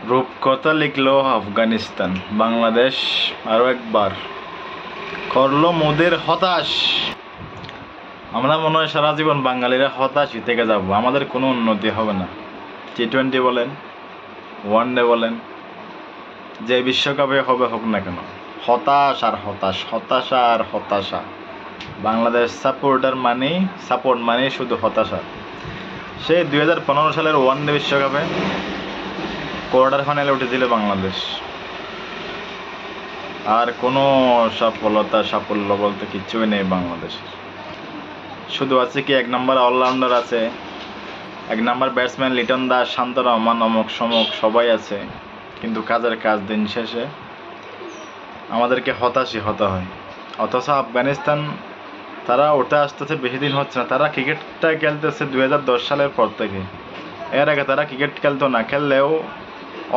রূপকথা লিখলো আফগানিস্তান, বাংলাদেশ আরও একবার করলো মোদের হতাশ। আমরা মনে হয় সারা জীবন বাঙালিরা হতাশই থেকে যাব, আমাদের কোনো উন্নতি হবে না। T20 বলেন, ওয়ানডে বলেন, যে বিশ্বকাপে হবে হোক না কেন, হতাশ আর হতাশ, হতাশা আর হতাশা। বাংলাদেশ সাপোর্ট মানে শুধু হতাশা। সেই 2015 সালের ওয়ানডে বিশ্বকাপে কোয়ার্টার ফাইনালে উঠেছিল বাংলাদেশ, আর কোনো সাফল্য বলতে কিচ্ছুই নেই বাংলাদেশের। শুধু আছে কি, এক নম্বর অলরাউন্ডার আছে, এক নম্বর ব্যাটসম্যান লিটন দাস, শান্ত রহমান, অমুক সমক সবাই আছে, কিন্তু কাজের কাজ দিন শেষে আমাদেরকে হতাশই হতে হয়। অথচ আফগানিস্তান তারা ওটা আসতেছে বেশি দিন হচ্ছে না, তারা ক্রিকেটটা খেলতেছে 2010 সালের পর থেকে। এর আগে তারা ক্রিকেট খেলতো না, খেললেও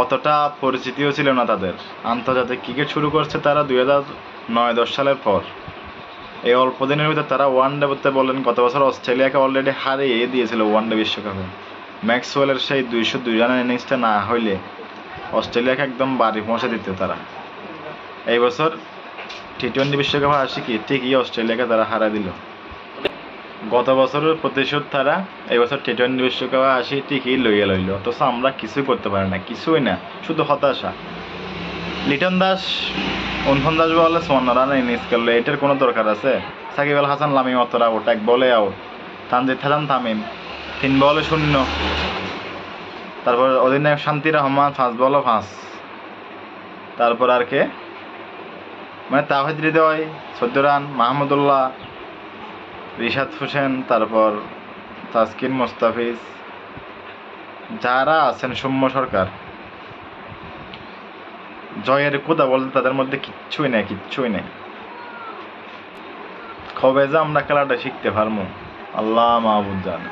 অতটা পরিচিতিও ছিল না তাদের। আন্তর্জাতিক ক্রিকেট শুরু করছে তারা 2009-10 সালের পর। এই অল্প দিনের ভিতরে তারা ওয়ানডে করতে বলেন, গত বছর অস্ট্রেলিয়াকে অলরেডি হারিয়ে দিয়েছিল ওয়ানডে বিশ্বকাপে। ম্যাক্সওয়েলের সেই 202 রানের ইনিংসটা না হইলে অস্ট্রেলিয়াকে একদম বাড়ি পৌঁছে দিত তারা। এই বছর T20 বিশ্বকাপে আসি কি ঠিকই অস্ট্রেলিয়াকে তারা হারা দিল। গত বছরের প্রতিশোধ তারা এই বছর T20 বিশ্বকাপে আসি ঠিকই লইল। অথচ আমরা কিছুই করতে পারি না, কিছুই না, শুধু হতাশা। লিটন দাস 49 বলে 54 রানে ইনিংস খেললো, এটার কোনো দরকার আছে? সাকিব আল হাসান লামিম অতরা আউট, 1 বলে আউট। তানজিদ হাসান তামিম 3 বলে 0। তারপর অধিনায়ক শান্তি রহমান 5 বলে 5। তারপর আর কে, মানে তাওহিদ হৃদয় 14 রান, মাহমুদুল্লাহ, রিশাদ হোসেন, তারপর তাসকিন মোস্তাফিজ, যারা আছেন, সৌম্য সরকার, জয়ের কথা বলতে তাদের মধ্যে কিচ্ছুই নেই। কবে যে আমরা খেলাটা শিখতে পারবো আল্লাহ মাহবুব জানে।